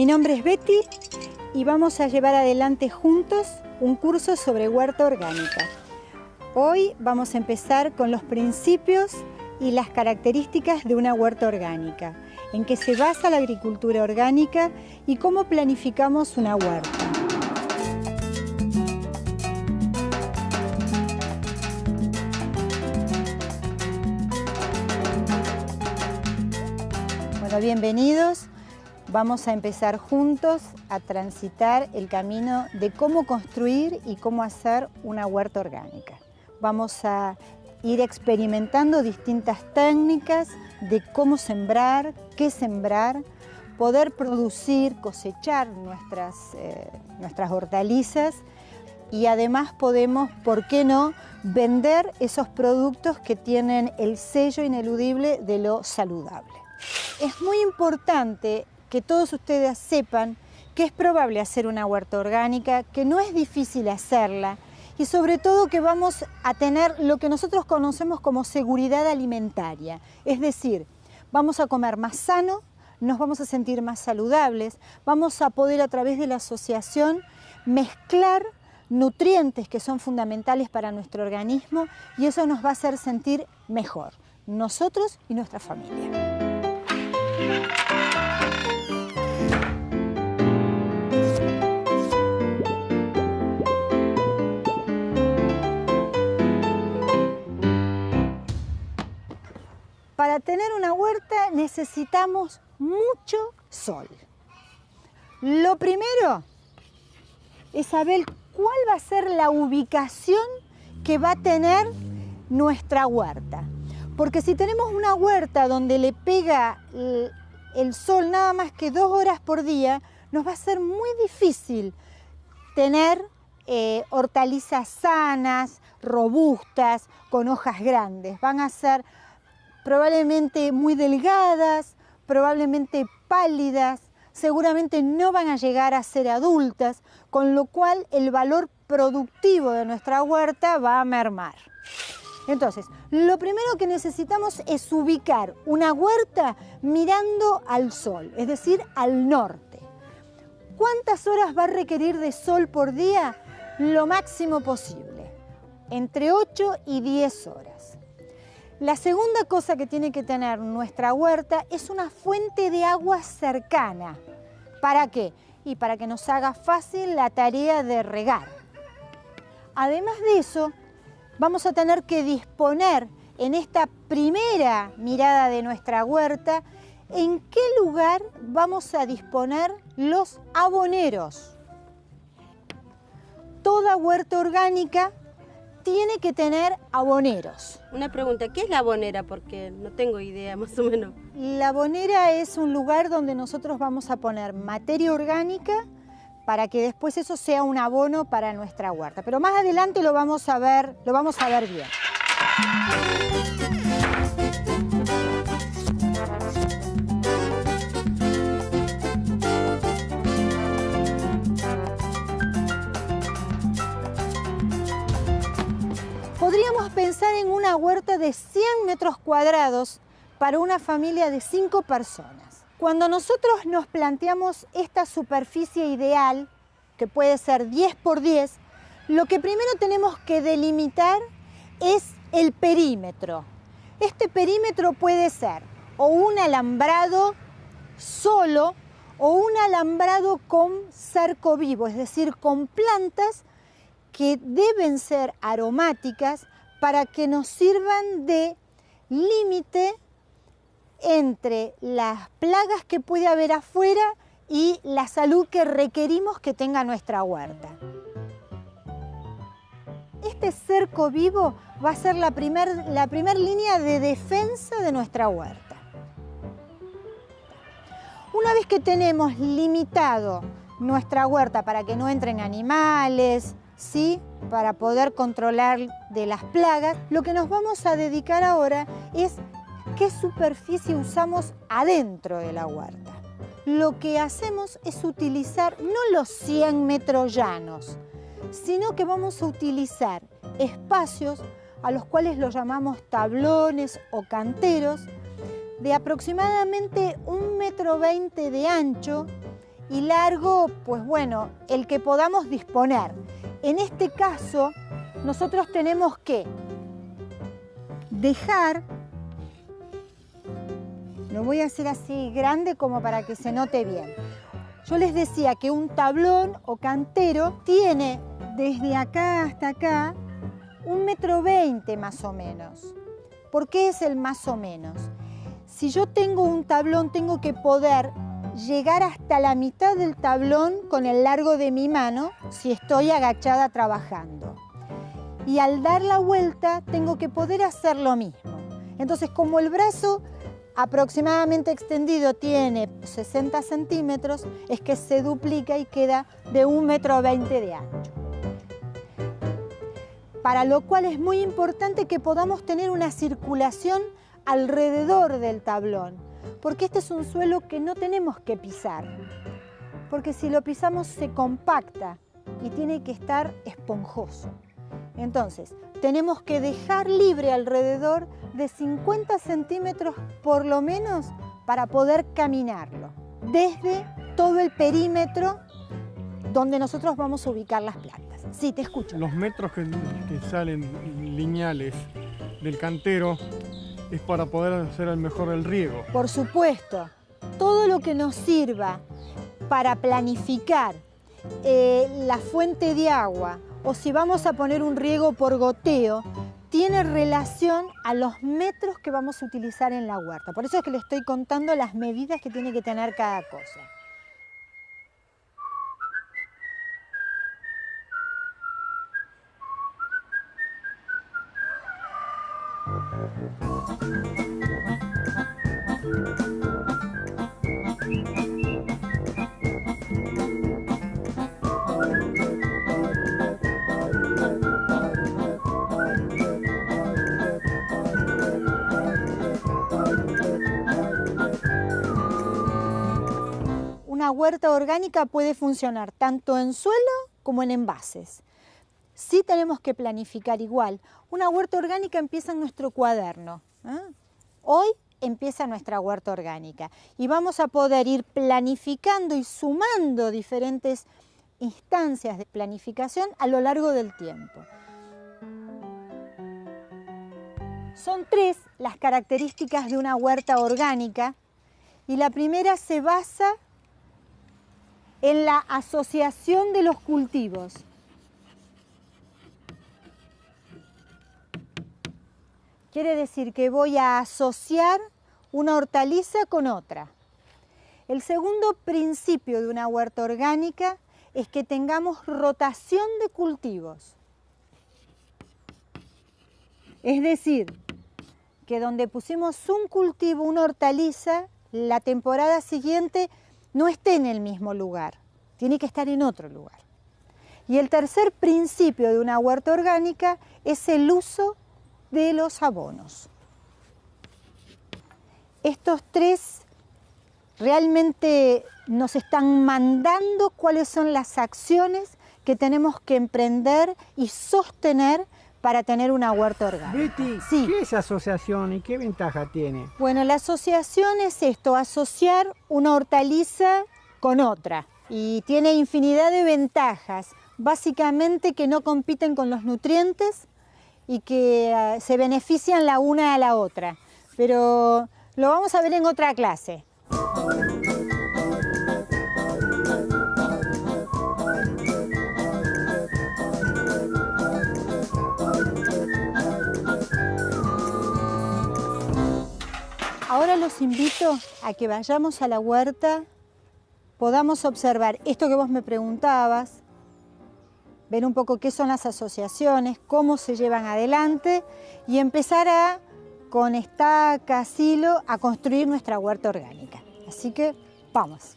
Mi nombre es Betty y vamos a llevar adelante juntos un curso sobre huerta orgánica. Hoy vamos a empezar con los principios y las características de una huerta orgánica, en qué se basa la agricultura orgánica y cómo planificamos una huerta. Bueno, bienvenidos. Vamos a empezar juntos a transitar el camino de cómo construir y cómo hacer una huerta orgánica. Vamos a ir experimentando distintas técnicas de cómo sembrar, qué sembrar, poder producir, cosechar nuestras hortalizas y además podemos, ¿por qué no?, vender esos productos que tienen el sello ineludible de lo saludable. Es muy importante que todos ustedes sepan que es probable hacer una huerta orgánica, que no es difícil hacerla y sobre todo que vamos a tener lo que nosotros conocemos como seguridad alimentaria. Es decir, vamos a comer más sano, nos vamos a sentir más saludables, vamos a poder a través de la asociación mezclar nutrientes que son fundamentales para nuestro organismo y eso nos va a hacer sentir mejor, nosotros y nuestra familia. Para tener una huerta necesitamos mucho sol. Lo primero es saber cuál va a ser la ubicación que va a tener nuestra huerta. Porque si tenemos una huerta donde le pega el sol nada más que 2 horas por día, nos va a ser muy difícil tener hortalizas sanas, robustas, con hojas grandes. Van a ser probablemente muy delgadas, probablemente pálidas, seguramente no van a llegar a ser adultas, con lo cual el valor productivo de nuestra huerta va a mermar. Entonces, lo primero que necesitamos es ubicar una huerta mirando al sol, es decir, al norte. ¿Cuántas horas va a requerir de sol por día? Lo máximo posible, entre 8 y 10 horas. La segunda cosa que tiene que tener nuestra huerta es una fuente de agua cercana. ¿Para qué? Y para que nos haga fácil la tarea de regar. Además de eso, vamos a tener que disponer en esta primera mirada de nuestra huerta en qué lugar vamos a disponer los aboneros. Toda huerta orgánica tiene que tener aboneros. Una pregunta, ¿qué es la abonera? Porque no tengo idea, más o menos. La abonera es un lugar donde nosotros vamos a poner materia orgánica para que después eso sea un abono para nuestra huerta. Pero más adelante lo vamos a ver bien. Podríamos pensar en una huerta de 100 metros cuadrados para una familia de 5 personas. Cuando nosotros nos planteamos esta superficie ideal, que puede ser 10 por 10, lo que primero tenemos que delimitar es el perímetro. Este perímetro puede ser o un alambrado solo o un alambrado con cerco vivo, es decir, con plantas que deben ser aromáticas para que nos sirvan de límite entre las plagas que puede haber afuera y la salud que requerimos que tenga nuestra huerta. Este cerco vivo va a ser la primer línea de defensa de nuestra huerta. Una vez que tenemos limitado nuestra huerta para que no entren animales, ¿sí?, para poder controlar de las plagas, lo que nos vamos a dedicar ahora es qué superficie usamos adentro de la huerta. Lo que hacemos es utilizar no los 100 metros llanos, sino que vamos a utilizar espacios a los cuales los llamamos tablones o canteros de aproximadamente 1,20 m de ancho y largo, pues bueno, el que podamos disponer. En este caso, nosotros tenemos que dejar, lo voy a hacer así grande como para que se note bien. Yo les decía que un tablón o cantero tiene desde acá hasta acá 1,20 m más o menos. ¿Por qué es el más o menos? Si yo tengo un tablón, tengo que poder llegar hasta la mitad del tablón con el largo de mi mano si estoy agachada trabajando. Y al dar la vuelta tengo que poder hacer lo mismo. Entonces, como el brazo aproximadamente extendido tiene 60 centímetros, es que se duplica y queda de 1,20 m de ancho. Para lo cual es muy importante que podamos tener una circulación alrededor del tablón, porque este es un suelo que no tenemos que pisar, porque si lo pisamos se compacta y tiene que estar esponjoso. Entonces, tenemos que dejar libre alrededor de 50 centímetros por lo menos para poder caminarlo, desde todo el perímetro donde nosotros vamos a ubicar las plantas. Sí, te escucho. Los metros que salen lineales del cantero es para poder hacer al mejor el riego. Por supuesto, todo lo que nos sirva para planificar la fuente de agua o si vamos a poner un riego por goteo, tiene relación a los metros que vamos a utilizar en la huerta. Por eso es que le estoy contando las medidas que tiene que tener cada cosa. Una huerta orgánica puede funcionar tanto en suelo como en envases. Sí tenemos que planificar igual. Una huerta orgánica empieza en nuestro cuaderno. Hoy empieza nuestra huerta orgánica y vamos a poder ir planificando y sumando diferentes instancias de planificación a lo largo del tiempo. Son 3 las características de una huerta orgánica y la primera se basa en la asociación de los cultivos. Quiere decir que voy a asociar una hortaliza con otra. El segundo principio de una huerta orgánica es que tengamos rotación de cultivos. Es decir, que donde pusimos un cultivo, una hortaliza, la temporada siguiente no esté en el mismo lugar, tiene que estar en otro lugar. Y el tercer principio de una huerta orgánica es el uso de los abonos. Estos 3 realmente nos están mandando cuáles son las acciones que tenemos que emprender y sostener para tener una huerta orgánica. Betty, sí. ¿Qué es asociación y qué ventaja tiene? Bueno, la asociación es esto, asociar una hortaliza con otra y tiene infinidad de ventajas, básicamente que no compiten con los nutrientes y que se benefician la una a la otra, pero lo vamos a ver en otra clase. Ahora los invito a que vayamos a la huerta, podamos observar esto que vos me preguntabas, ver un poco qué son las asociaciones, cómo se llevan adelante y empezar a, con estacas, hilo, a construir nuestra huerta orgánica. Así que vamos.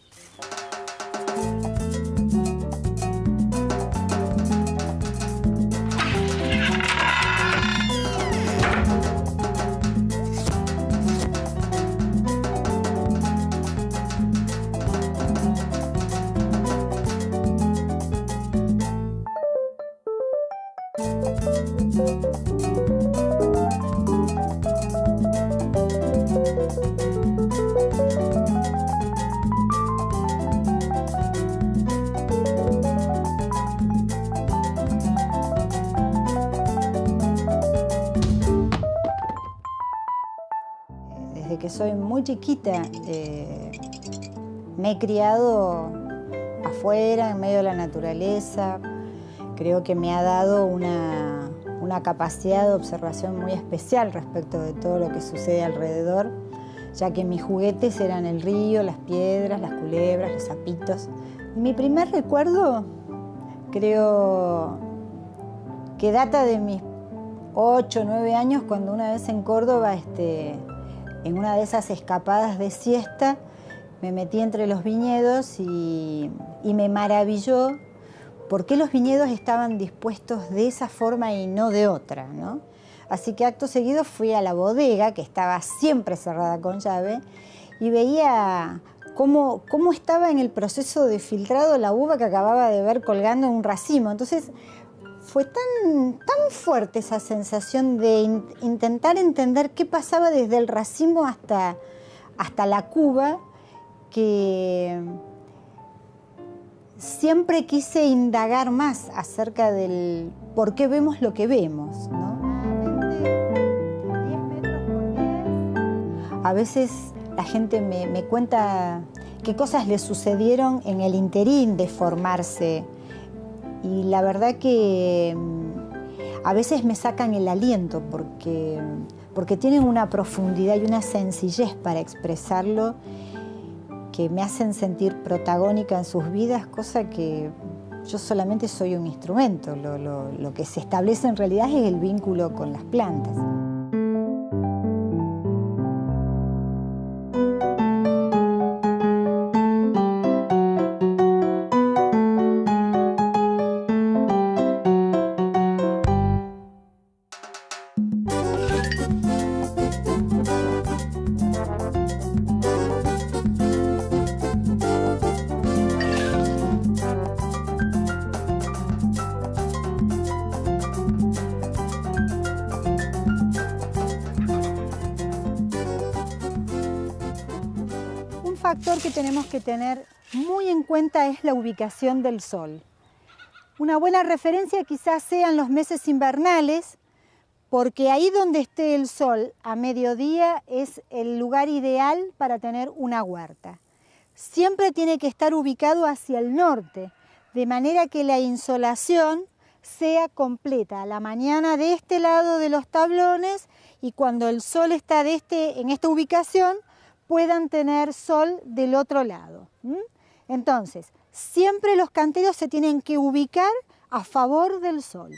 que soy muy chiquita me he criado afuera, en medio de la naturaleza. Creo que me ha dado una capacidad de observación muy especial respecto de todo lo que sucede alrededor, ya que mis juguetes eran el río, las piedras, las culebras, los sapitos. Mi primer recuerdo creo que data de mis 8 o 9 años, cuando una vez en Córdoba, en una de esas escapadas de siesta, me metí entre los viñedos y me maravilló por qué los viñedos estaban dispuestos de esa forma y no de otra, ¿no? Así que acto seguido fui a la bodega, que estaba siempre cerrada con llave, y veía cómo estaba en el proceso de filtrado la uva que acababa de ver colgando en un racimo. Entonces fue tan fuerte esa sensación de intentar entender qué pasaba desde el racimo hasta la cuba, que siempre quise indagar más acerca del por qué vemos lo que vemos, ¿no? 10 metros por 10. A veces la gente me cuenta qué cosas le sucedieron en el interín de formarse, y la verdad que a veces me sacan el aliento porque tienen una profundidad y una sencillez para expresarlo que me hacen sentir protagónica en sus vidas, cosa que yo solamente soy un instrumento. Lo que se establece en realidad es el vínculo con las plantas. Un factor que tenemos que tener muy en cuenta es la ubicación del sol. Una buena referencia quizás sean los meses invernales, porque ahí donde esté el sol a mediodía es el lugar ideal para tener una huerta. Siempre tiene que estar ubicado hacia el norte, de manera que la insolación sea completa a la mañana de este lado de los tablones, y cuando el sol está en esta ubicación puedan tener sol del otro lado. Entonces, siempre los canteros se tienen que ubicar a favor del sol.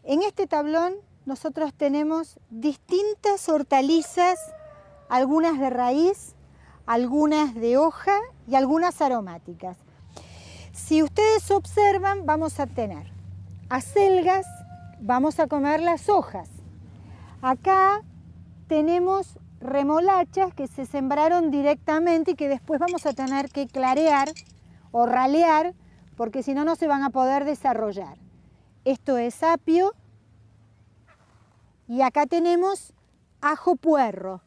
En este tablón nosotros tenemos distintas hortalizas, algunas de raíz, algunas de hoja y algunas aromáticas. Si ustedes observan, vamos a tener acelgas, vamos a comer las hojas. Acá tenemos remolachas que se sembraron directamente y que después vamos a tener que clarear o ralear, porque si no, no se van a poder desarrollar. Esto es apio, y acá tenemos ajo puerro.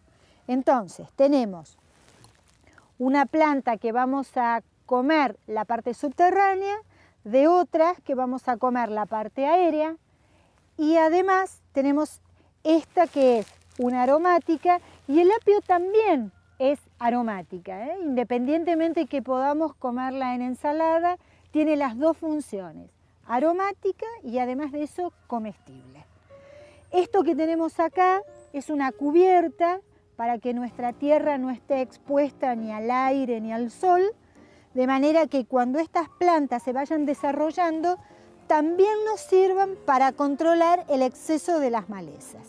Entonces, tenemos una planta que vamos a comer la parte subterránea, de otras que vamos a comer la parte aérea, y además tenemos esta que es una aromática, y el apio también es aromática, independientemente que podamos comerla en ensalada, tiene las dos funciones, aromática y además de eso comestible. Esto que tenemos acá es una cubierta para que nuestra tierra no esté expuesta ni al aire ni al sol, de manera que cuando estas plantas se vayan desarrollando, también nos sirvan para controlar el exceso de las malezas.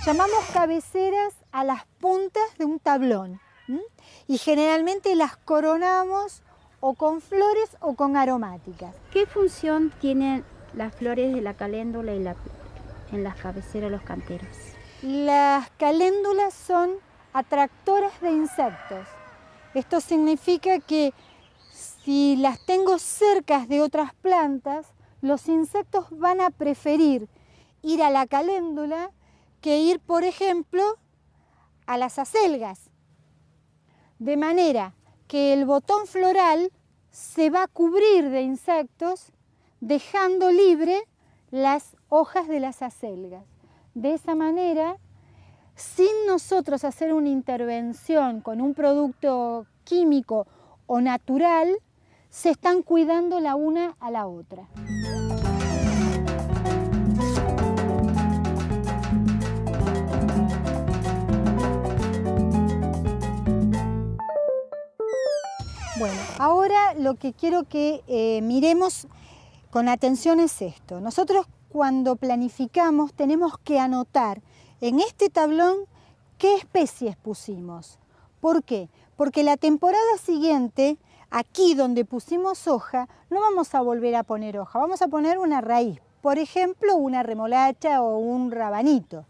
Llamamos cabeceras a las puntas de un tablón, y generalmente las coronamos o con flores o con aromáticas. ¿Qué función tienen las flores de la caléndula en las cabeceras de los canteros? Las caléndulas son atractoras de insectos. Esto significa que si las tengo cerca de otras plantas, los insectos van a preferir ir a la caléndula que ir, por ejemplo, a las acelgas. De manera que el botón floral se va a cubrir de insectos, dejando libre las hojas de las acelgas. De esa manera, sin nosotros hacer una intervención con un producto químico o natural, se están cuidando la una a la otra. Bueno, ahora lo que quiero que miremos con atención es esto. Nosotros cuando planificamos tenemos que anotar en este tablón qué especies pusimos. ¿Por qué? Porque la temporada siguiente, aquí donde pusimos hoja, no vamos a volver a poner hoja, vamos a poner una raíz. Por ejemplo, una remolacha o un rabanito.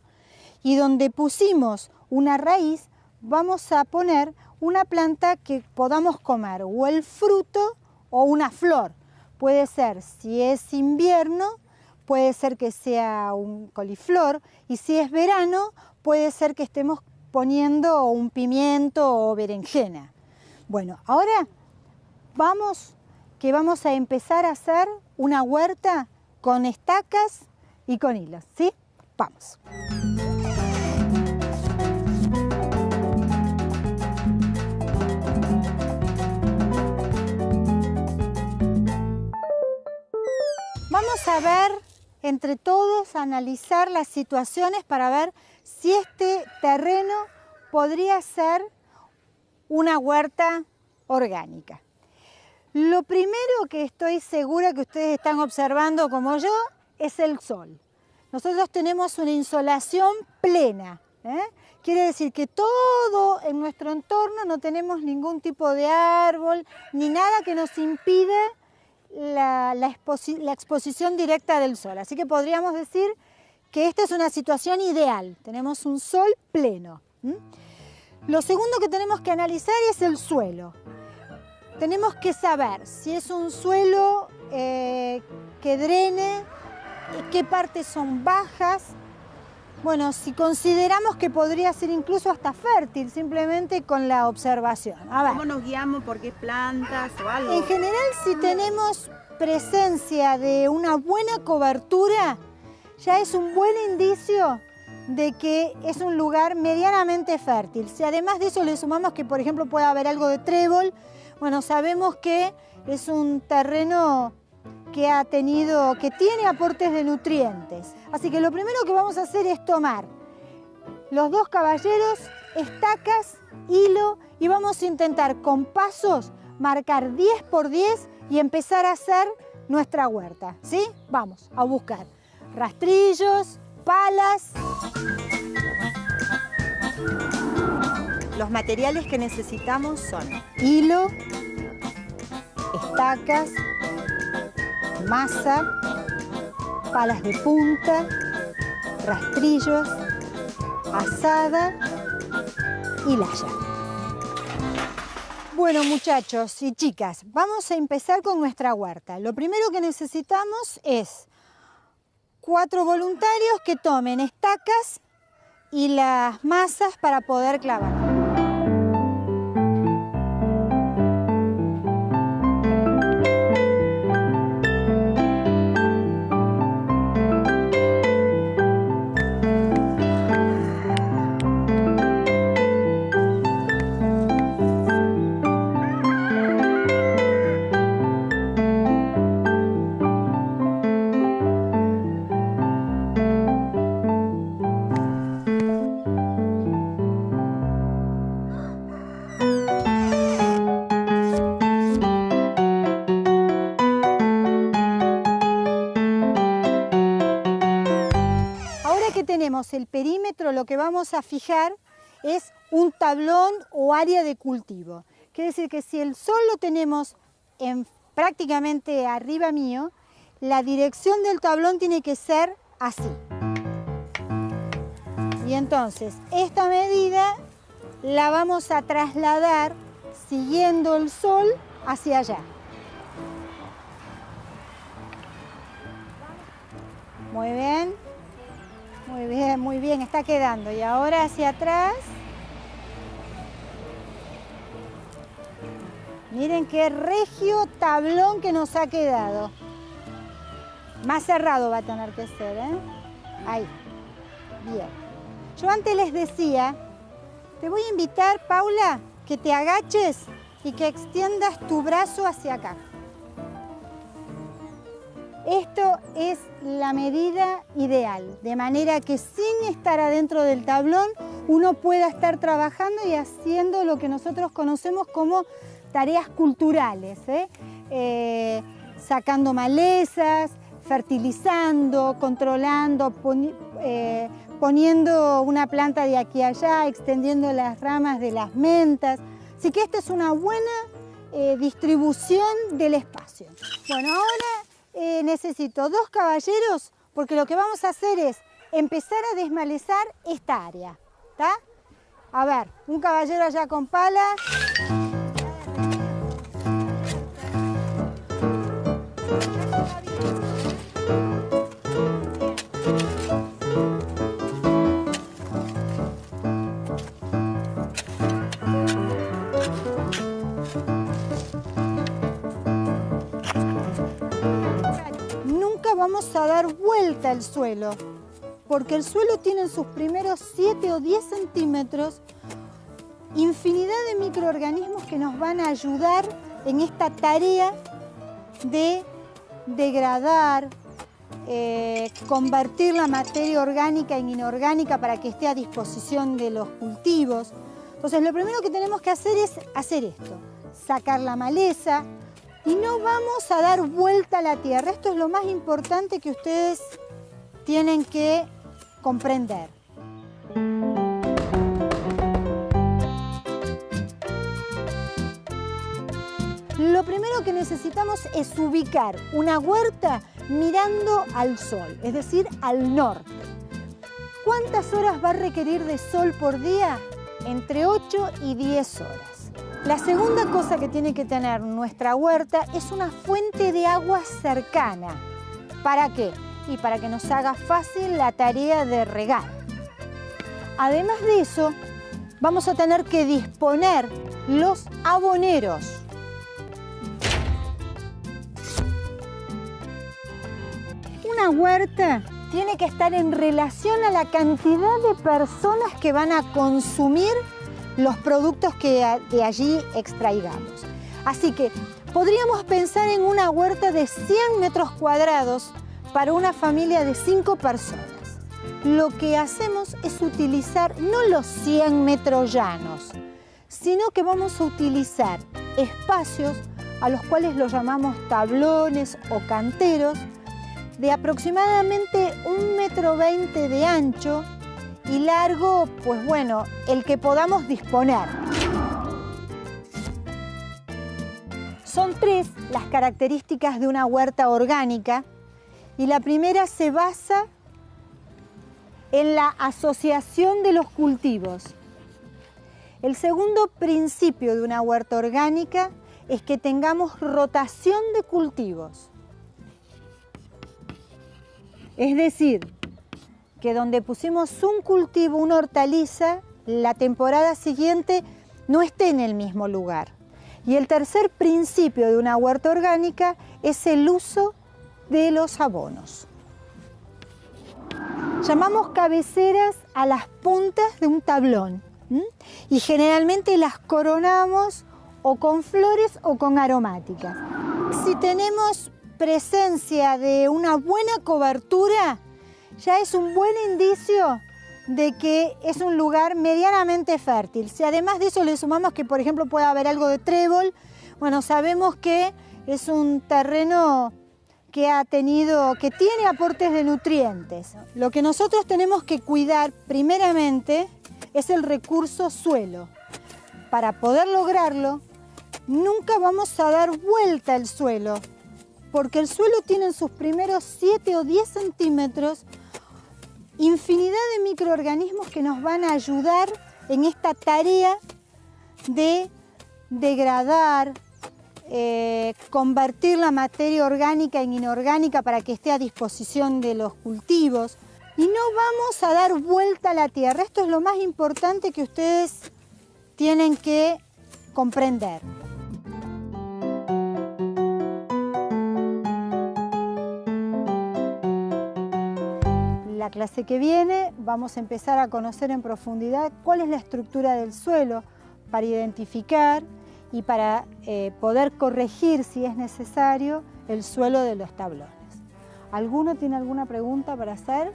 Y donde pusimos una raíz, vamos a poner una planta que podamos comer, o el fruto o una flor. Puede ser, si es invierno, puede ser que sea un coliflor, y si es verano, puede ser que estemos poniendo un pimiento o berenjena. Bueno, ahora vamos a empezar a hacer una huerta con estacas y con hilos, ¿sí? Vamos. Vamos a ver, entre todos, analizar las situaciones para ver si este terreno podría ser una huerta orgánica. Lo primero que estoy segura que ustedes están observando como yo es el sol. Nosotros tenemos una insolación plena, ¿eh? Quiere decir que todo en nuestro entorno no tenemos ningún tipo de árbol ni nada que nos impida la exposición directa del sol. Así que podríamos decir que esta es una situación ideal. Tenemos un sol pleno. Lo segundo que tenemos que analizar es el suelo. Tenemos que saber si es un suelo que drene, qué partes son bajas. Bueno, si consideramos que podría ser incluso hasta fértil, simplemente con la observación. A ver. ¿Cómo nos guiamos? ¿Por qué plantas o algo? En general, si tenemos presencia de una buena cobertura, ya es un buen indicio de que es un lugar medianamente fértil. Si además de eso le sumamos que, por ejemplo, pueda haber algo de trébol, bueno, sabemos que es un terreno que tiene aportes de nutrientes. Así que lo primero que vamos a hacer es tomar los dos caballeros, estacas, hilo, y vamos a intentar con pasos marcar 10 por 10 y empezar a hacer nuestra huerta, ¿sí? Vamos a buscar rastrillos, palas. Los materiales que necesitamos son hilo, estacas, masa, palas de punta, rastrillos, azada y laya. Bueno, muchachos y chicas, vamos a empezar con nuestra huerta. Lo primero que necesitamos es 4 voluntarios que tomen estacas y las masas para poder clavar. El perímetro, lo que vamos a fijar es un tablón o área de cultivo. Quiere decir que si el sol lo tenemos prácticamente arriba mío, la dirección del tablón tiene que ser así. Y entonces esta medida la vamos a trasladar siguiendo el sol hacia allá. Muy bien. muy bien, está quedando. Y ahora hacia atrás. Miren qué regio tablón que nos ha quedado. Más cerrado va a tener que ser, ¿eh? Ahí. Bien. Yo antes les decía, te voy a invitar, Paula, que te agaches y que extiendas tu brazo hacia acá. Esto es la medida ideal, de manera que sin estar adentro del tablón uno pueda estar trabajando y haciendo lo que nosotros conocemos como tareas culturales, sacando malezas, fertilizando, controlando, poniendo una planta de aquí a allá, extendiendo las ramas de las mentas. Así que esta es una buena distribución del espacio. Bueno, ahora necesito 2 caballeros porque lo que vamos a hacer es empezar a desmalezar esta área, ¿está? A ver, un caballero allá con palas. Nunca vamos a dar vuelta al suelo, porque el suelo tiene en sus primeros 7 o 10 centímetros infinidad de microorganismos que nos van a ayudar en esta tarea de degradar, convertir la materia orgánica en inorgánica para que esté a disposición de los cultivos. Entonces, lo primero que tenemos que hacer es hacer esto, sacar la maleza y no vamos a dar vuelta a la tierra. Esto es lo más importante que ustedes tienen que comprender. Lo primero que necesitamos es ubicar una huerta mirando al sol, es decir, al norte. ¿Cuántas horas va a requerir de sol por día? Entre 8 y 10 horas. La segunda cosa que tiene que tener nuestra huerta es una fuente de agua cercana. ¿Para qué? Y para que nos haga fácil la tarea de regar. Además de eso, vamos a tener que disponer los aboneros. Una huerta tiene que estar en relación a la cantidad de personas que van a consumir los productos que de allí extraigamos. Así que podríamos pensar en una huerta de 100 metros cuadrados para una familia de 5 personas. Lo que hacemos es utilizar no los 100 metros llanos, sino que vamos a utilizar espacios a los cuales los llamamos tablones o canteros, de aproximadamente 1,20 m de ancho y largo, pues bueno, el que podamos disponer. Son 3 las características de una huerta orgánica y la primera se basa en la asociación de los cultivos. El segundo principio de una huerta orgánica es que tengamos rotación de cultivos. Es decir, que donde pusimos un cultivo, una hortaliza, la temporada siguiente no esté en el mismo lugar. Y el tercer principio de una huerta orgánica es el uso de los abonos. Llamamos cabeceras a las puntas de un tablón, y generalmente las coronamos o con flores o con aromáticas. Si tenemos presencia de una buena cobertura, ya es un buen indicio de que es un lugar medianamente fértil. Si además de eso le sumamos que, por ejemplo, pueda haber algo de trébol, bueno, sabemos que es un terreno que tiene aportes de nutrientes. Lo que nosotros tenemos que cuidar primeramente es el recurso suelo. Para poder lograrlo, nunca vamos a dar vuelta al suelo, porque el suelo tiene en sus primeros 7 o 10 centímetros infinidad de microorganismos que nos van a ayudar en esta tarea de degradar, convertir la materia orgánica en inorgánica para que esté a disposición de los cultivos. Y no vamos a dar vuelta a la tierra. Esto es lo más importante que ustedes tienen que comprender. La clase que viene vamos a empezar a conocer en profundidad cuál es la estructura del suelo para identificar y para poder corregir, si es necesario, el suelo de los tablones. ¿Alguno tiene alguna pregunta para hacer?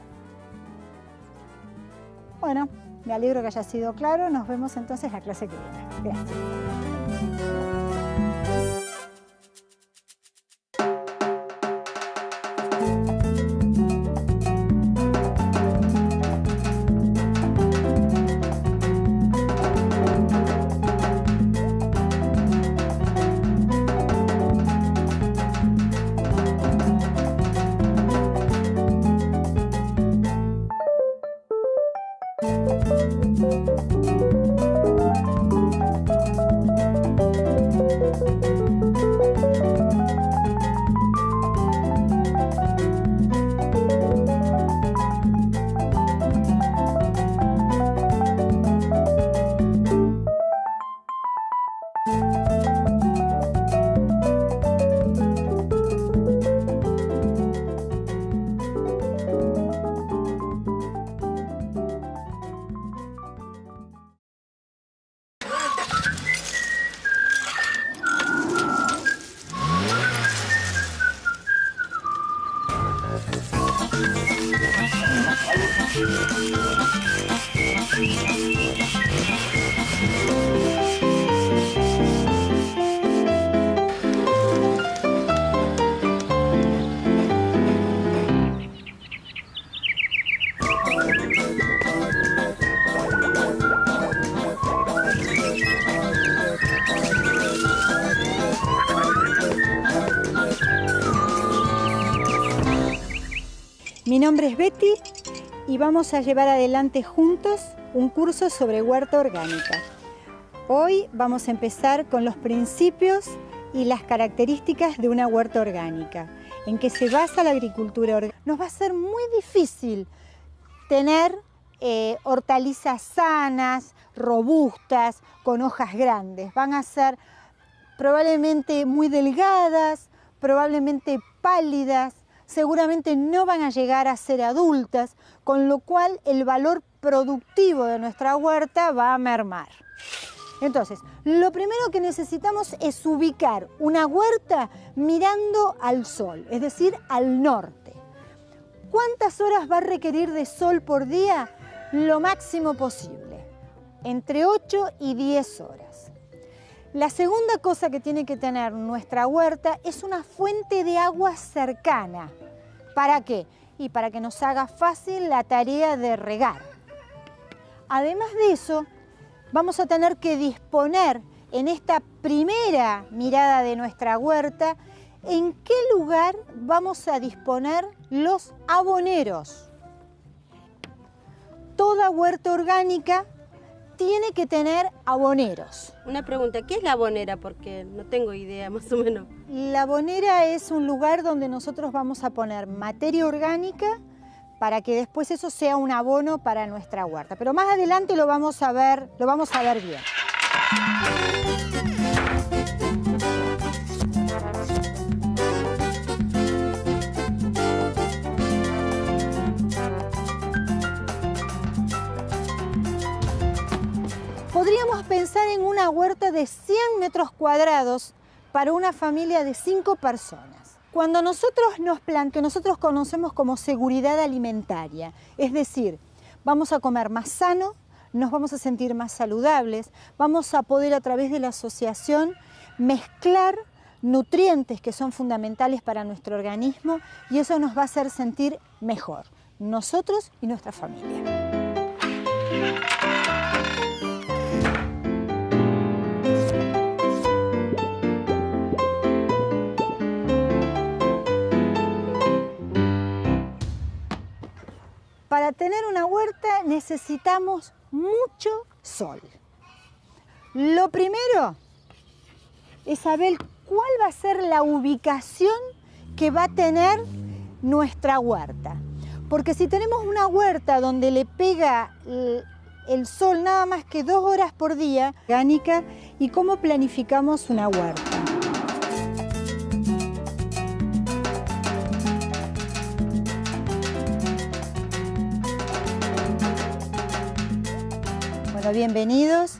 Bueno, me alegro que haya sido claro. Nos vemos entonces la clase que viene. Gracias. Mi nombre es Betty y vamos a llevar adelante juntos un curso sobre huerta orgánica. Hoy vamos a empezar con los principios y las características de una huerta orgánica, en que se basa la agricultura orgánica. Nos va a ser muy difícil tener hortalizas sanas, robustas, con hojas grandes. Van a ser probablemente muy delgadas, probablemente pálidas, seguramente no van a llegar a ser adultas, con lo cual el valor productivo de nuestra huerta va a mermar. Entonces, lo primero que necesitamos es ubicar una huerta mirando al sol, es decir, al norte. ¿Cuántas horas va a requerir de sol por día? Lo máximo posible, entre 8 y 10 horas. La segunda cosa que tiene que tener nuestra huerta es una fuente de agua cercana. ¿Para qué? Y para que nos haga fácil la tarea de regar. Además de eso, vamos a tener que disponer en esta primera mirada de nuestra huerta en qué lugar vamos a disponer los aboneros. Toda huerta orgánica tiene que tener aboneros. Una pregunta, ¿qué es la abonera? Porque no tengo idea, más o menos. La abonera es un lugar donde nosotros vamos a poner materia orgánica para que después eso sea un abono para nuestra huerta. Pero más adelante lo vamos a ver bien. Podríamos pensar en una huerta de 100 metros cuadrados para una familia de 5 personas. Cuando nosotros que nosotros conocemos como seguridad alimentaria, es decir, vamos a comer más sano, nos vamos a sentir más saludables, vamos a poder a través de la asociación mezclar nutrientes que son fundamentales para nuestro organismo y eso nos va a hacer sentir mejor, nosotros y nuestra familia. Para tener una huerta necesitamos mucho sol. Lo primero es saber cuál va a ser la ubicación que va a tener nuestra huerta. Porque si tenemos una huerta donde le pega el sol nada más que 2 horas por día, orgánica, ¿y cómo planificamos una huerta? Bueno, bienvenidos.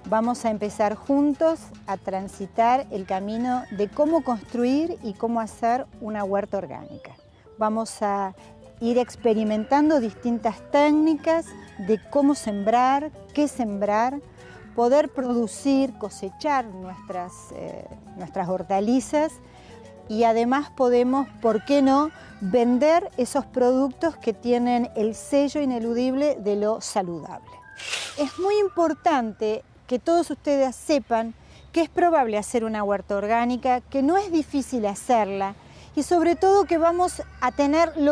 Vamos a empezar juntos a transitar el camino de cómo construir y cómo hacer una huerta orgánica. Vamos a ir experimentando distintas técnicas de cómo sembrar, qué sembrar, poder producir, cosechar nuestras hortalizas y además podemos, ¿por qué no?, vender esos productos que tienen el sello ineludible de lo saludable. Es muy importante que todos ustedes sepan que es probable hacer una huerta orgánica, que no es difícil hacerla y sobre todo que vamos a tener lo